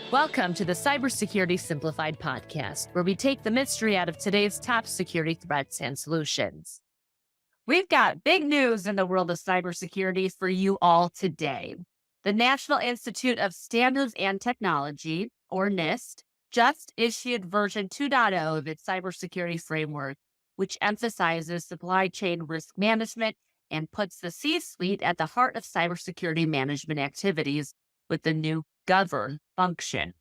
Welcome to the Cybersecurity Simplified Podcast, where we take the mystery out of today's top security threats and solutions. We've got big news in the world of cybersecurity for you all today. The National Institute of Standards and Technology, or NIST, just issued version 2.0 of its cybersecurity framework, which emphasizes supply chain risk management and puts the C-suite at the heart of cybersecurity management activities with the new govern function.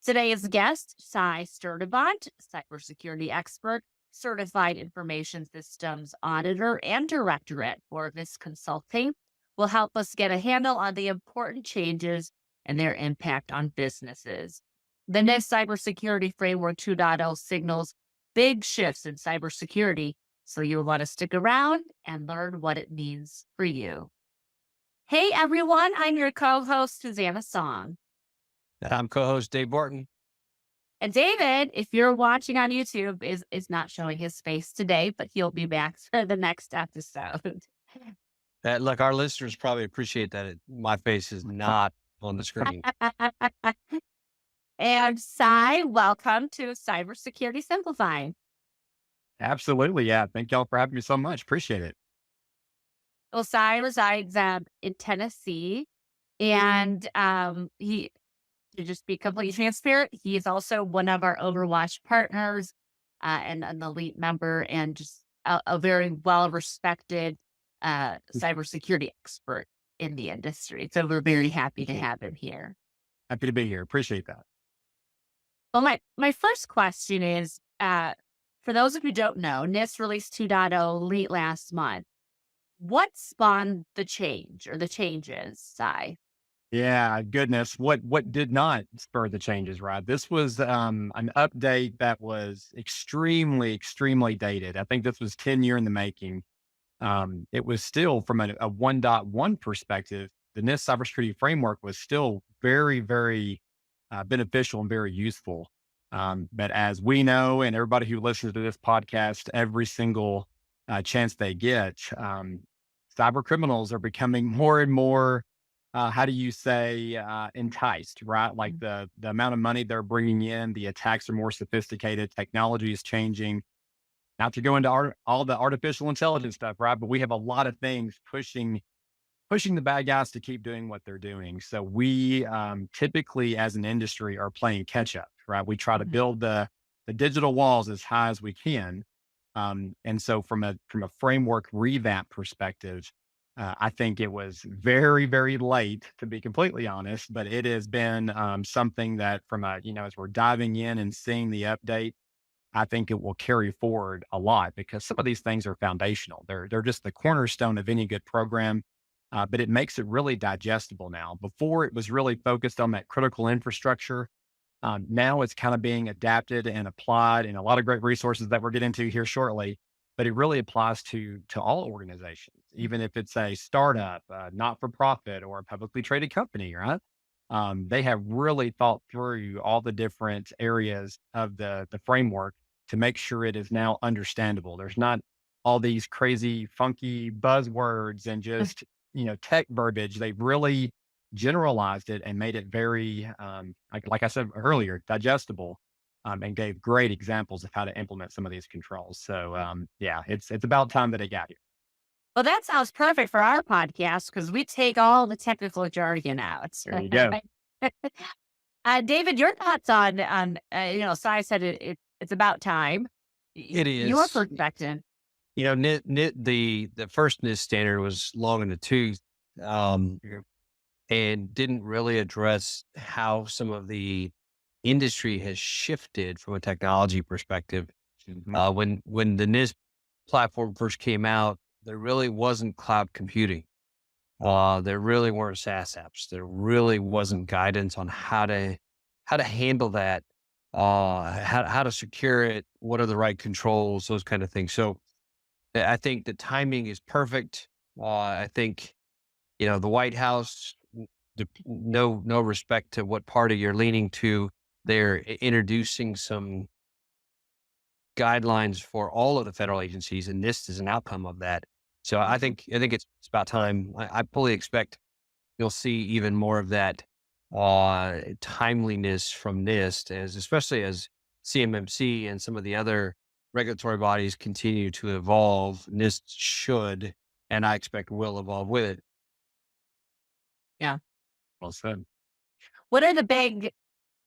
Today's guest, Sturdivant, cybersecurity expert, certified information systems auditor, and director at FORVIS Consulting, will help us get a handle on the important changes and their impact on businesses. The NIST Cybersecurity Framework 2.0 signals big shifts in cybersecurity, so you'll want to stick around and learn what it means for you. Hey everyone, I'm your co-host, Susanna Song. I'm co-host Dave Borton. And David, if you're watching on YouTube, is not showing his face today, but he'll be back for the next episode. Look, our listeners probably appreciate that my face is not on the screen. And Cy, welcome to Cybersecurity Simplified. Absolutely. Yeah. Thank y'all for having me so much. Appreciate it. Well, Cy resides in Tennessee, and he, to just be completely transparent, he is also one of our Overwatch partners and an elite member, and just a very well-respected cybersecurity expert in the industry. So we're very happy to have him here. Happy to be here. Appreciate that. Well, my first question is, for those of you who don't know, NIST released 2.0 late last month. What spawned the change or the changes, Cy? Yeah, goodness. What did not spur the changes, right? This was an update that was extremely dated. I think this was 10 years in the making. It was still from a 1.1 perspective, the NIST Cybersecurity Framework was still very beneficial and very useful. But as we know, and everybody who listens to this podcast, every single chance they get, cyber criminals are becoming more and more, enticed, right? Like the amount of money they're bringing in, the attacks are more sophisticated, technology is changing. Not to go into all the artificial intelligence stuff, right? But we have a lot of things pushing the bad guys to keep doing what they're doing. So we typically, as an industry, are playing catch up, right? We try to build the digital walls as high as we can. And so from a framework revamp perspective, I think it was very late, to be completely honest, but it has been something that as we're diving in and seeing the update, I think it will carry forward a lot because some of these things are foundational. They're just the cornerstone of any good program, but it makes it really digestible now. Before, it was really focused on that critical infrastructure. Now it's kind of being adapted and applied in a lot of great resources that we'll get into here shortly, but it really applies to all organizations, even if it's a startup, not-for-profit, or a publicly traded company, right? They have really thought through all the different areas of the framework to make sure it is now understandable. There's not all these crazy, funky buzzwords and just, tech verbiage. They've really generalized it and made it very, like I said earlier, digestible, and gave great examples of how to implement some of these controls. So, it's about time that it got here. Well, that sounds perfect for our podcast because we take all the technical jargon out. There you go. David, your thoughts on Cy said it's about time. It is. Your perspective. The first NIST standard was long in the tooth, and didn't really address how some of the industry has shifted from a technology perspective. When the NIST platform first came out, there really wasn't cloud computing. There really weren't SaaS apps. There really wasn't guidance on how to handle that, how to secure it, what are the right controls, those kind of things. So I think the timing is perfect. I think, the White House, no respect to what party you're leaning to, they're introducing some guidelines for all of the federal agencies, and NIST is an outcome of that. So I think it's about time. I fully expect you'll see even more of that timeliness from NIST, especially as CMMC and some of the other regulatory bodies continue to evolve. NIST should, and I expect will evolve with it. Yeah. Well said. What are the big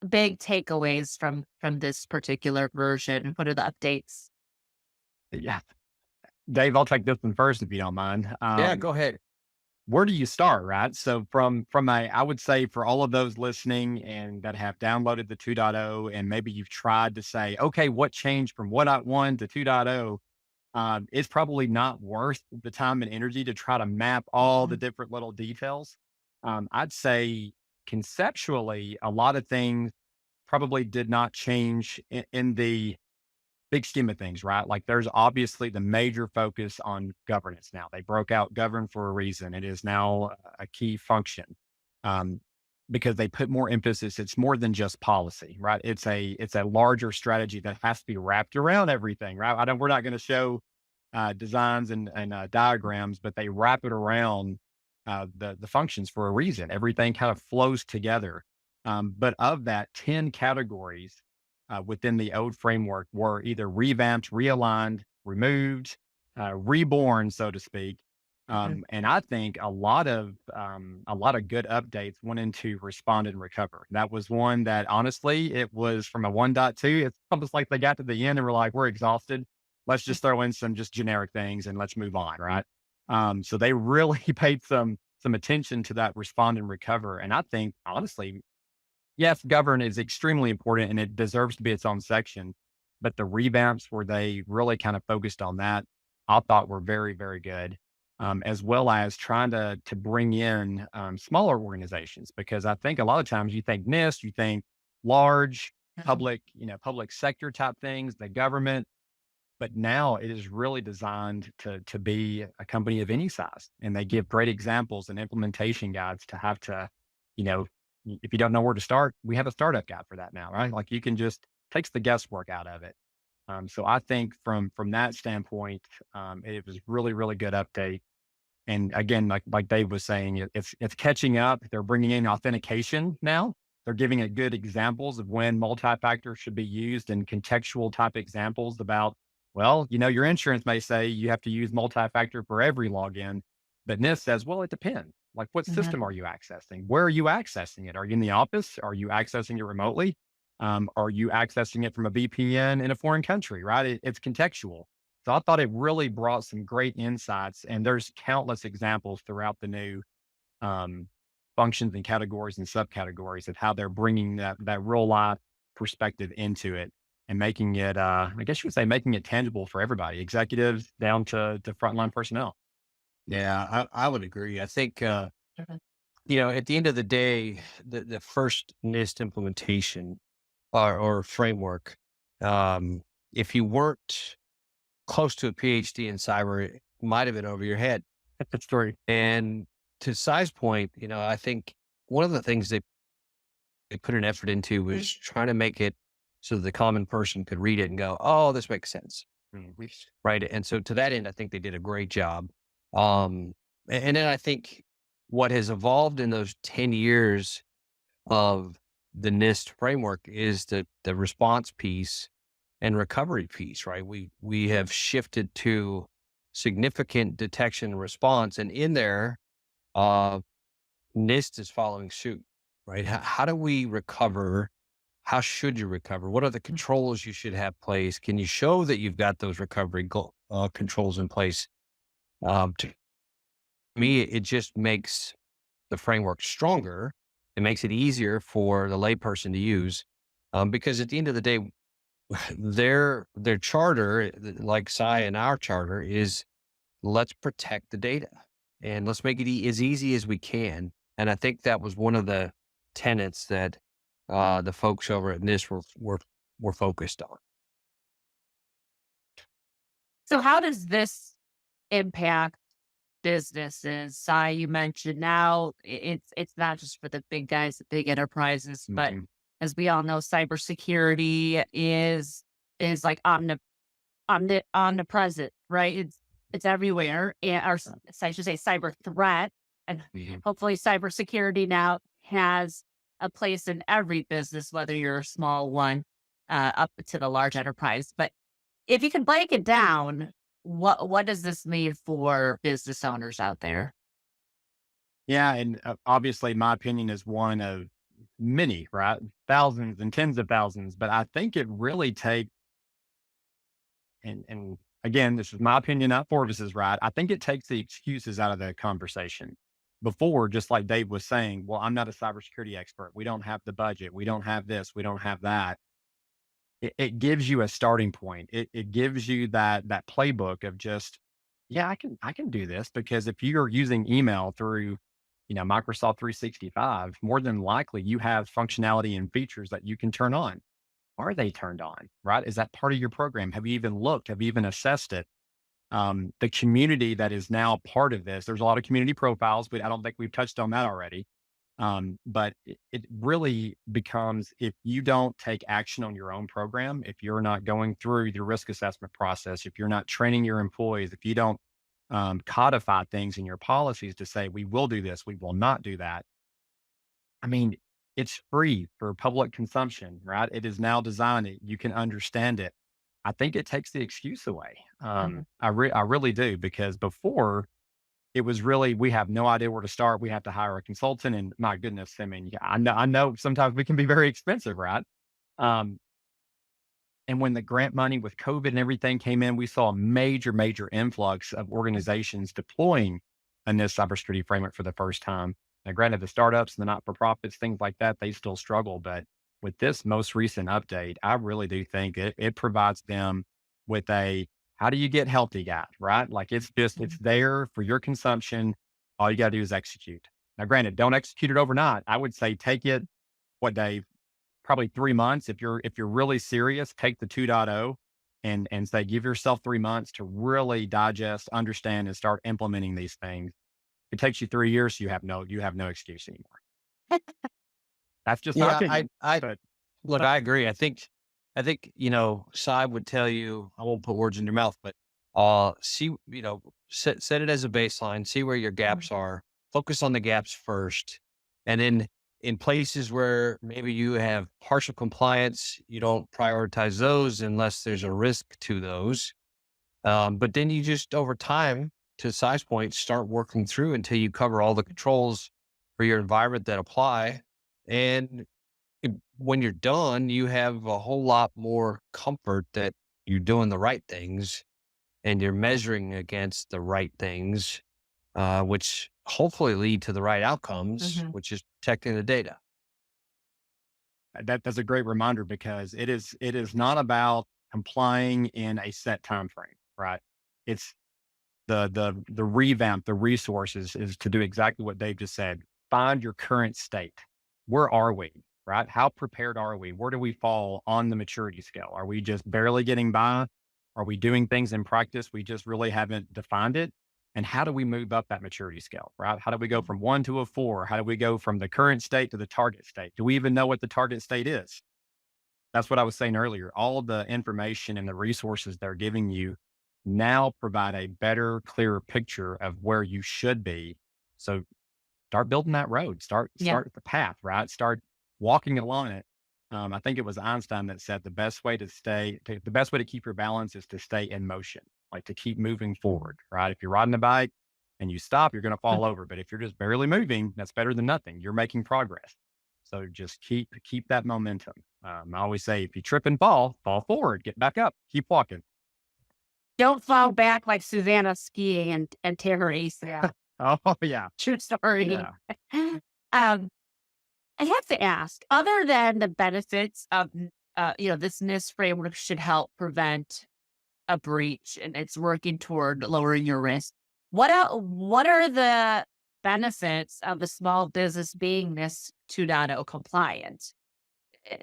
takeaways from this particular version? What are the updates? Yeah. Dave, I'll take this one first if you don't mind. Yeah, go ahead. Where do you start, right? So I would say for all of those listening and that have downloaded the 2.0 and maybe you've tried to say, okay, what changed from 1.1 to 2.0? It's probably not worth the time and energy to try to map all the different little details. I'd say conceptually, a lot of things probably did not change in the big scheme of things, right? Like there's obviously the major focus on governance now. They broke out govern for a reason. It is now a key function um, because they put more emphasis. It's more than just policy, right? It's a larger strategy that has to be wrapped around everything, right? We're not going to show designs and diagrams, but they wrap it around the functions for a reason. Everything kind of flows together. But of that, 10 categories within the old framework were either revamped, realigned, removed, reborn, so to speak. And I think a lot of good updates went into respond and recover. That was one that honestly, it was from a 1.2. It's almost like they got to the end and were like, we're exhausted. Let's just throw in some just generic things and let's move on. Right. So they really paid some attention to that respond and recover. And I think honestly, yes, govern is extremely important and it deserves to be its own section. But the revamps where they really kind of focused on that, I thought were very, very good. As well as trying to bring in smaller organizations, because I think a lot of times you think NIST, you think large public, public sector type things, the government, but now it is really designed to be a company of any size. And they give great examples and implementation guides to have to, if you don't know where to start, we have a startup guide for that now, right? Like you can just takes the guesswork out of it. So I think from that standpoint, it was really, really good update. And again, like Dave was saying, it's catching up. They're bringing in authentication now. They're giving it good examples of when multi-factor should be used and contextual type examples about, well, your insurance may say you have to use multi-factor for every login, but NIST says, well, it depends. Like what system are you accessing? Where are you accessing it? Are you in the office? Are you accessing it remotely? Are you accessing it from a VPN in a foreign country, right? It's contextual. So I thought it really brought some great insights, and there's countless examples throughout the new functions and categories and subcategories of how they're bringing that real life perspective into it and making it, I guess you would say, making it tangible for everybody, executives down to frontline personnel. Yeah, I would agree. I think, at the end of the day, the first NIST implementation or framework, if you weren't close to a PhD in cyber, it might have been over your head. That's true. And to Sai's point, I think one of the things they put an effort into was trying to make it so the common person could read it and go, oh, this makes sense. Right. And so to that end, I think they did a great job. And then I think what has evolved in those 10 years of the NIST framework is the response piece and recovery piece, right? We have shifted to significant detection and response, and in there, NIST is following suit, right? How do we recover? How should you recover? What are the controls you should have place? Can you show that you've got those recovery controls in place? To me, it just makes the framework stronger. It makes it easier for the layperson to use, because at the end of the day, their charter, like Sai and our charter, is let's protect the data and let's make it as easy as we can. And I think that was one of the tenets that the folks over at NIST were focused on. So how does this impact businesses? Sai, you mentioned now it's not just for the big guys, the big enterprises, but as we all know, cybersecurity is like omnipresent, right? It's everywhere. Or I should say cyber threat. And hopefully cybersecurity now has a place in every business, whether you're a small one up to the large enterprise. But if you can break it down, what does this mean for business owners out there? Yeah. And obviously, my opinion is one of many, right? Thousands and tens of thousands. But I think it really takes, and again, this is my opinion, not Forvis's, right? I think it takes the excuses out of the conversation. Before, just like Dave was saying, well, I'm not a cybersecurity expert. We don't have the budget. We don't have this. We don't have that. It gives you a starting point. It gives you that playbook of just, yeah, I can do this, because if you're using email through, Microsoft 365, more than likely you have functionality and features that you can turn on. Are they turned on? Right? Is that part of your program? Have you even looked? Have you even assessed it? The community that is now part of this, there's a lot of community profiles, but I don't think we've touched on that already. But it really becomes, if you don't take action on your own program, if you're not going through the risk assessment process, if you're not training your employees, if you don't codify things in your policies to say, we will do this, we will not do that. I mean, it's free for public consumption, right? It is now designed, you can understand it. I think it takes the excuse away. Mhm. I really do, because before it was really, we have no idea where to start. We have to hire a consultant, and my goodness, I mean, yeah, I know sometimes we can be very expensive, right? Um, and when the grant money with COVID and everything came in, we saw a major influx of organizations deploying a NIST cybersecurity framework for the first time. Now, granted, the startups and the not for profits, things like that, they still struggle. But with this most recent update, I really do think it provides them with a, how do you get healthy guide, right? Like, it's there for your consumption. All you got to do is execute. Now, granted, don't execute it overnight. I would say take it, what, Dave? Probably 3 months. If you're really serious, take the 2.0 and say, give yourself 3 months to really digest, understand, and start implementing these things. If it takes you 3 years, you have no excuse anymore. That's just my Yeah, I opinion. I But look, I agree. I think, Cy would tell you, I won't put words in your mouth, but see, set it as a baseline, see where your gaps are, focus on the gaps first. And then in places where maybe you have partial compliance, you don't prioritize those unless there's a risk to those. But then you just over time, to Cy's point, start working through until you cover all the controls for your environment that apply. And when you're done, you have a whole lot more comfort that you're doing the right things and you're measuring against the right things, which hopefully lead to the right outcomes, Mhm. which is protecting the data. that's a great reminder, because it is not about complying in a set time frame, right? It's the revamp, the resources is to do exactly what Dave just said. Find your current state. Where are we? Right? How prepared are we? Where do we fall on the maturity scale? Are we just barely getting by? Are we doing things in practice? We just really haven't defined it. And how do we move up that maturity scale? Right? How do we go from 1 to a 4? How do we go from the current state to the target state? Do we even know what the target state is? That's what I was saying earlier. All the information and the resources they're giving you now provide a better, clearer picture of where you should be. So start building that road. Start Yeah. start the path, right? Start walking along it. I think it was Einstein that said the best way to keep your balance is to stay in motion, like to keep moving forward, right? If you're riding a bike and you stop, you're going to fall over. But if you're just barely moving, that's better than nothing. You're making progress. So just keep that momentum. I always say, if you trip and fall forward, get back up, keep walking. Don't fall back like Susanna skiing and tear her ACL. Oh yeah, True story. yeah. um, I have to ask, other than the benefits of, this NIST framework should help prevent a breach and it's working toward lowering your risk. What are the benefits of a small business being NIST 2.0 compliant? Eh,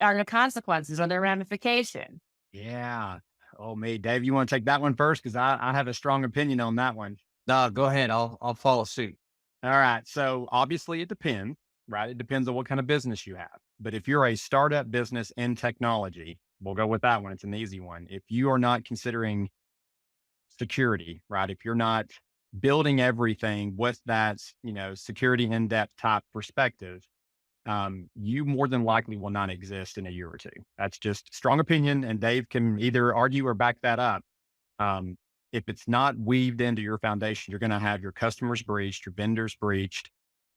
Are there consequences? Are there ramifications? Yeah. Oh, me, Dave, you want to take that one first? Because I have a strong opinion on that one. No, go ahead. I'll follow suit. All right. So obviously it depends, right? It depends on what kind of business you have. But if you're a startup business in technology, we'll go with that one. It's an easy one. If you are not considering security, right? If you're not building everything with that, security in-depth type perspective, you more than likely will not exist in a year or two. That's just strong opinion, and Dave can either argue or back that up. Um, if it's not weaved into your foundation, you're going to have your customers breached, your vendors breached.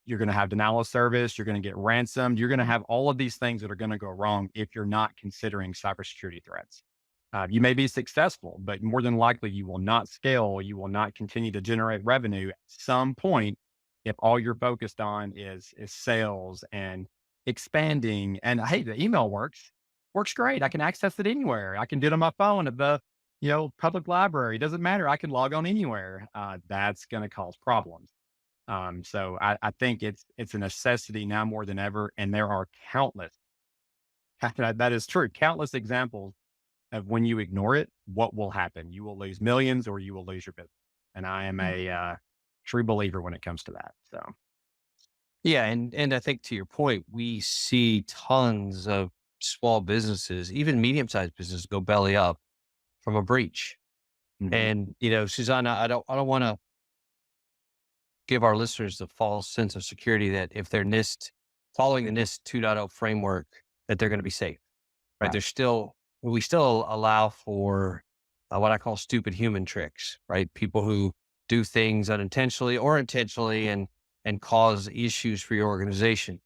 You're going to have denial of service. You're going to get ransomed. You're going to have all of these things that are going to go wrong if you're not considering cybersecurity threats. You may be successful, but more than likely you will not scale. You will not continue to generate revenue at some point if all you're focused on is sales and expanding. And hey, the email works great. I can access it anywhere. I can do it on my phone at the public library. It doesn't matter. I can log on anywhere. That's going to cause problems. So I think it's a necessity now more than ever. And there are countless, that is true, countless examples of when you ignore it, what will happen. You will lose millions or you will lose your business. And I am a true believer when it comes to that. So. Yeah. And I think to your point, we see tons of small businesses, even medium-sized businesses, go belly up from a breach. Mhm. And, Susanna, I don't want to give our listeners the false sense of security that if they're following the NIST 2.0 framework, that they're going to be safe, right? Right. We still allow for what I call stupid human tricks, right? People who do things unintentionally or intentionally and cause issues for your organization.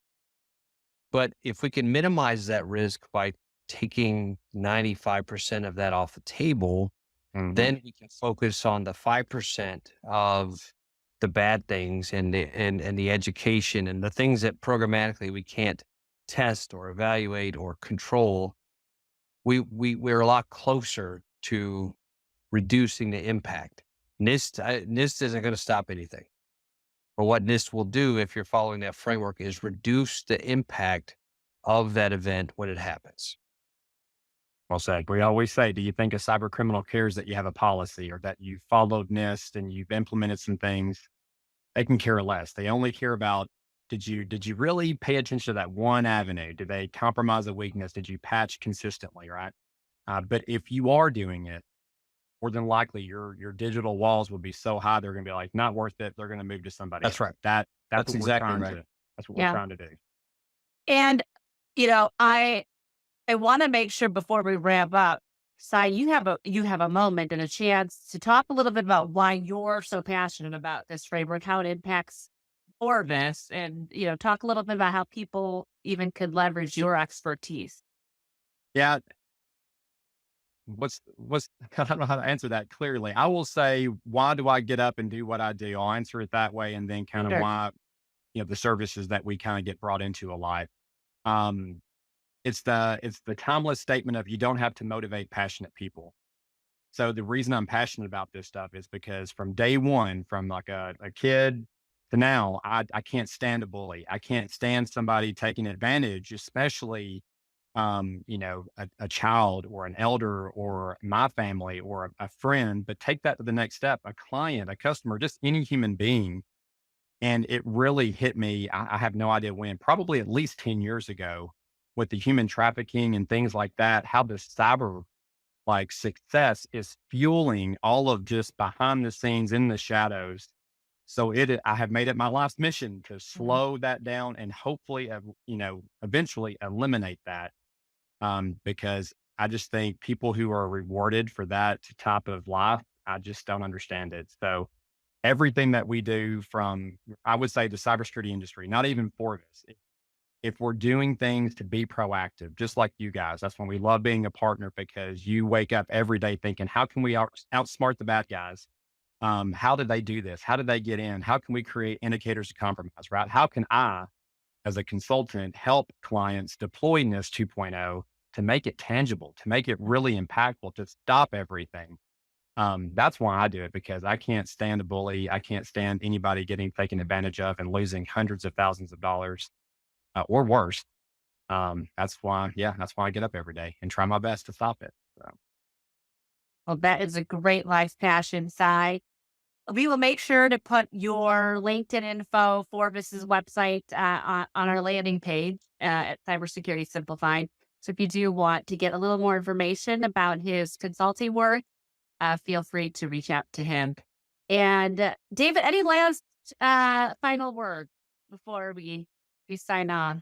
But if we can minimize that risk by taking 95% of that off the table, Mhm. then we can focus on the 5% of the bad things and the education and the things that programmatically we can't test or evaluate or control. We're a lot closer to reducing the impact. NIST isn't going to stop anything. But what NIST will do, if you're following that framework, is reduce the impact of that event when it happens. Well said. We always say, do you think a cyber criminal cares that you have a policy or that you followed NIST and you've implemented some things? They can care less. They only care about, did you really pay attention to that one avenue? Did they compromise a weakness? Did you patch consistently, right? But if you are doing it, more than likely your digital walls will be so high they're going to be like, not worth it. They're going to move to somebody That's else. right. That's That's what we're exactly trying right. to. That's what we're Yeah. trying to do. And, I want to make sure before we wrap up, Sai, you have a moment and a chance to talk a little bit about why you're so passionate about this framework, how it impacts FORVIS, and talk a little bit about how people even could leverage your expertise. Yeah. What's I don't know how to answer that clearly. I will say, why do I get up and do what I do? I'll answer it that way, and then kind of Sure. why the services that we kind of get brought into a lot. Um, it's the timeless statement of you don't have to motivate passionate people. So the reason I'm passionate about this stuff is because from day one, from like a kid to now, I can't stand a bully. I can't stand somebody taking advantage, especially a child or an elder or my family or a friend, but take that to the next step, a client, a customer, just any human being. And it really hit me. I have no idea when, probably at least 10 years ago with the human trafficking and things like that, how the cyber success is fueling all of just behind the scenes in the shadows. So I have made it my life's mission to Mhm. slow that down and hopefully, eventually eliminate that. Because I just think people who are rewarded for that type of life, I just don't understand it. So everything that we do from, I would say, the cybersecurity industry, not even FORVIS, if we're doing things to be proactive, just like you guys, that's when we love being a partner because you wake up every day thinking, how can we outsmart the bad guys? How did they do this? How did they get in? How can we create indicators of compromise, right? How can I, as a consultant, help clients deploy NIST 2.0 to make it tangible, to make it really impactful, to stop everything? That's why I do it, because I can't stand a bully. I can't stand anybody getting taken advantage of and losing hundreds of thousands of dollars or worse. That's why I get up every day and try my best to stop it. So. Well, that is a great life passion, Sai. We will make sure to put your LinkedIn info, FORVIS's website on our landing page at Cybersecurity Simplified. So if you do want to get a little more information about his consulting work, feel free to reach out to him. And David, any last final word before we sign on?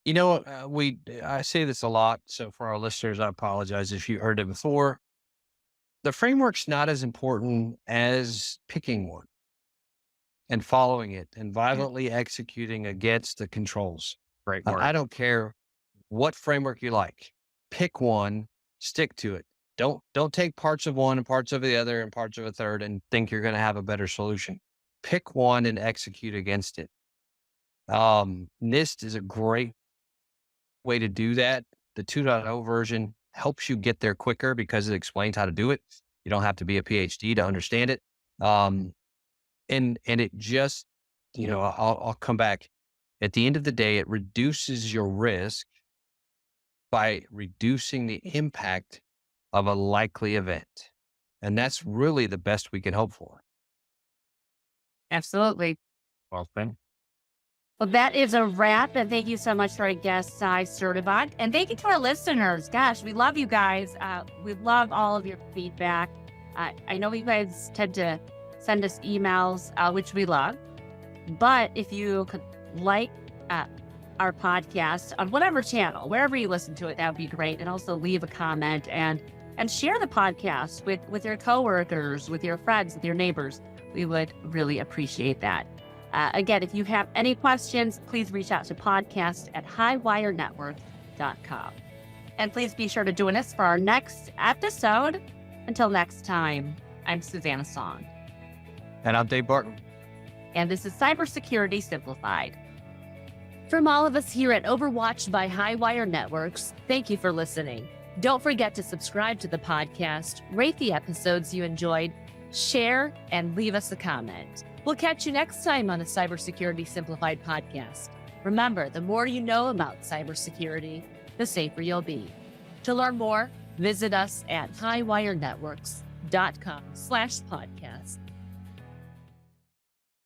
I say this a lot. So for our listeners, I apologize if you heard it before. The framework's not as important as picking one and following it and violently executing against the controls. Great I word. don't care what framework you like. Pick one, stick to it. Don't take parts of one and parts of the other and parts of a third and think you're going to have a better solution. Pick one and execute against it. NIST is a great way to do that. The 2.0 version helps you get there quicker because it explains how to do it. You don't have to be a PhD to understand it. And it just, I'll come back. At the end of the day, it reduces your risk by reducing the impact of a likely event. And that's really the best we can hope for. Absolutely. Well, then. Well, that is a wrap. And thank you so much to our guest, Sturdivant. And thank you to our listeners. Gosh, we love you guys. We love all of your feedback. I know you guys tend to send us emails, which we love. But if you could like our podcast on whatever channel, wherever you listen to it, that would be great. And also leave a comment and share the podcast with your coworkers, with your friends, with your neighbors. We would really appreciate that. Again, if you have any questions, please reach out to podcast@highwirenetwork.com. And please be sure to join us for our next episode. Until next time, I'm Susanna Song. And I'm Dave Barton. And this is Cybersecurity Simplified. From all of us here at Overwatch by Highwire Networks, thank you for listening. Don't forget to subscribe to the podcast, rate the episodes you enjoyed, share, and leave us a comment. We'll catch you next time on the Cybersecurity Simplified Podcast. Remember, the more you know about cybersecurity, the safer you'll be. To learn more, visit us at highwirenetworks.com/podcast.